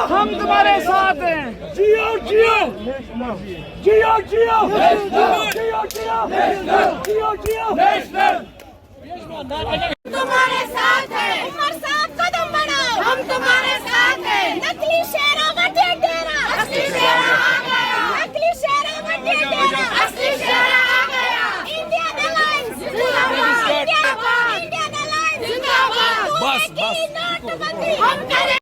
हम तुम्हारे साथ हैं। जियो जियो जियो जियो जियो जियो जियो जियो। तुम्हारे साथ है। उमर साहब कदम बढ़ाओ, हम तुम्हारे साथ हैं। नकली शेरों का डेरा, असली शेरा आ गया। नकली शेरों का डेरा, असली शेरा आ गया। इंडियन अलायंस जिंदाबाद, इंडियन अलायंस जिंदाबाद। बस नोटबंदी हम करें।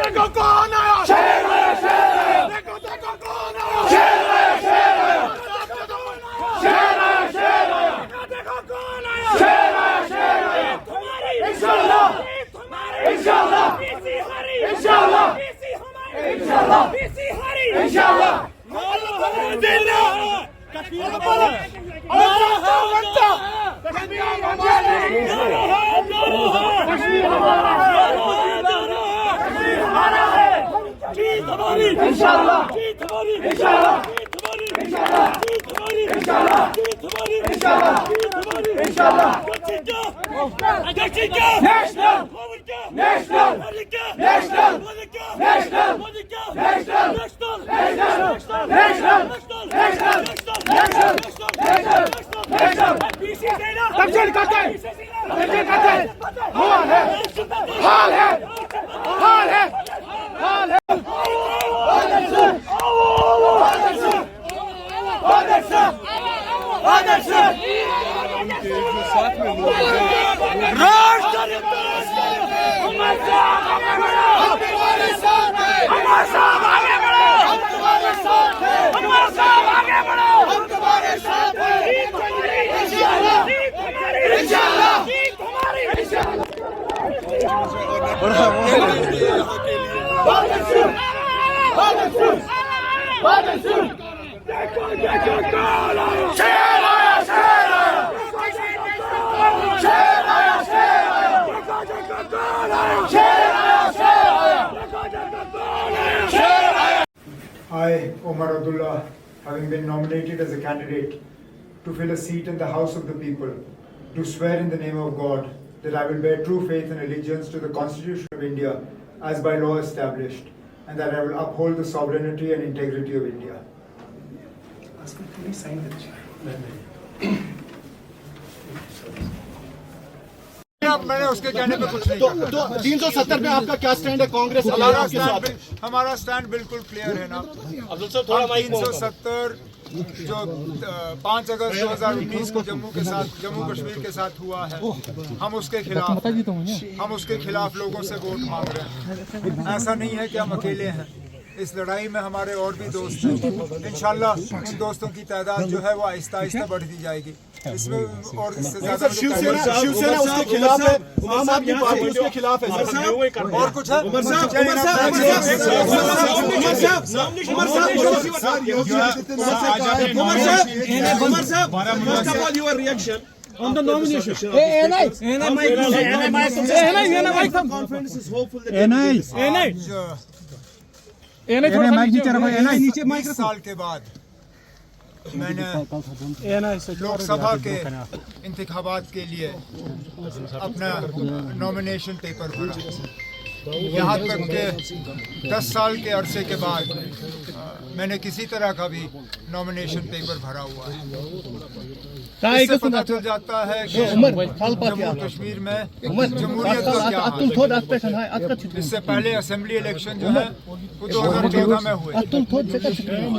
देखो कौन आया, शेर आया, शेर आया। देखो कौन आया, शेर आया, शेर आया। शेर आया, शेर आया। देखो कौन आया, शेर आया, शेर आया। इंशाल्लाह इंशाल्लाह इंशाल्लाह इंशाल्लाह इंशाल्लाह। जीत हमारी इंशाल्लाह, जीत हमारी इंशाल्लाह, जीत हमारी इंशाल्लाह, जीत हमारी इंशाल्लाह, जीत हमारी इंशाल्लाह, जीत हमारी इंशाल्लाह। नेशनल नेशनल नेशनल नेशनल हाल है हाल है हाल है। I, Omar Abdullah, having been nominated as a candidate to fill a seat in the House of the People, do swear in the name of God that I will bear true faith and allegiance to the Constitution of India as by law established, and that I will uphold the sovereignty and integrity of India. मैंने उसके कहने पे कुछ नहीं कहा। तो 370 पे आपका क्या स्टैंड है? कांग्रेस हमारा स्टैंड बिल्कुल क्लियर है ना। 370 जो 5 अगस्त 2019 को जम्मू कश्मीर के साथ हुआ है, हम उसके खिलाफ लोगों से वोट मांग रहे हैं। ऐसा नहीं है कि हम अकेले हैं, इस लड़ाई में हमारे और भी दोस्त हैं। इंशाल्लाह इन दोस्तों की तादाद जो है वो आहिस्ता आहिस्ता बढ़ती जाएगी। इसमें और इससे ज्यादा शिवसेना उसके खिलाफ है, आम आदमी पार्टी उसके खिलाफ है। और कुछ है? On the nomination. नीचे साल के बाद मैंने लोकसभा के इंतखाबात के लिए अपना नॉमिनेशन पेपर भरा। यहाँ तक के 10 साल के अरसे के बाद मैंने किसी तरह का भी नॉमिनेशन पेपर भरा हुआ है। इससे पता चल जाता है कि जम्मू कश्मीर में जमहूरियत का क्या हाल है। इससे पहले असेंबली इलेक्शन जो है वो 2014 में हुए।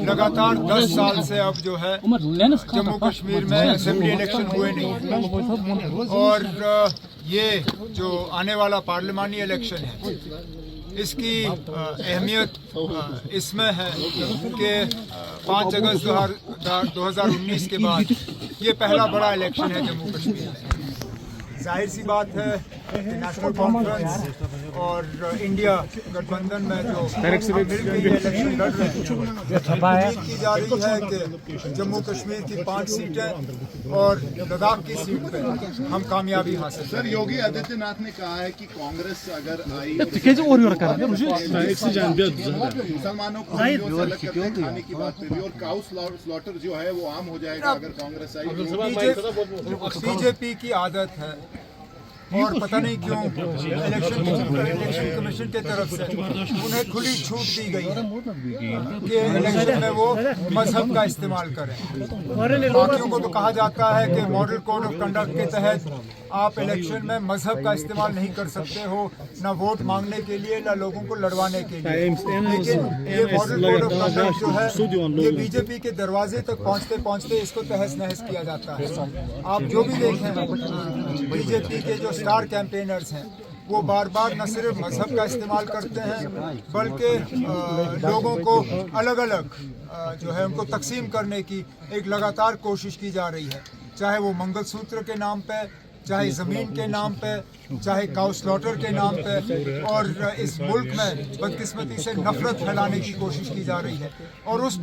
लगातार 10 साल से अब जो है जम्मू कश्मीर में असेंबली इलेक्शन हुए नहीं। और ये जो आने वाला पार्लिमानी इलेक्शन है, इसकी अहमियत इसमें है कि 5 अगस्त 2019 के बाद ये पहला बड़ा इलेक्शन है जम्मू कश्मीर में। जाहिर सी बात है कि नेशनल कॉन्फ्रेंस और इंडिया गठबंधन में जो मिलकर ये इलेक्शन लड़ रहे हैं, उम्मीद की जा रही है कि जम्मू कश्मीर की 5 सीटें और लद्दाख की सीट पे हम कामयाबी हासिल सर, करेंगे। योगी आदित्यनाथ ने कहा है कि कांग्रेस अगर आई मुसलमानों को हिंदुओं से अलग करके खाने की बात पे भी, और काउ स्लॉटर जो है वो आम हो जाएगा अगर कांग्रेस आई। बीजेपी की आदत है और पता नहीं क्यों इलेक्शन कमीशन की तरफ से उन्हें खुली छूट दी गई है कि इलेक्शन में वो मजहब का इस्तेमाल करें। बाकियों को तो कहा जाता है कि मॉडल कोड ऑफ कंडक्ट के तहत आप इलेक्शन में मजहब का इस्तेमाल नहीं कर सकते हो, ना वोट मांगने के लिए ना लोगों को लड़वाने के लिए। लेकिन ये मॉडल कोड ऑफ कंडक्ट जो है ये बीजेपी के दरवाजे तक पहुंचते पहुंचते इसको तहस नहस किया जाता है। आप जो भी देखें बीजेपी के जो स्टार कैंपेनर्स हैं वो बार बार न सिर्फ मजहब का इस्तेमाल करते हैं बल्कि लोगों को अलग अलग जो है उनको तकसीम करने की एक लगातार कोशिश की जा रही है, चाहे वो मंगलसूत्र के नाम पे, चाहे ज़मीन के नाम पे, चाहे काउ स्लॉटर के नाम पे। और इस मुल्क में बदकिस्मती से नफरत फैलाने की कोशिश की जा रही है और उस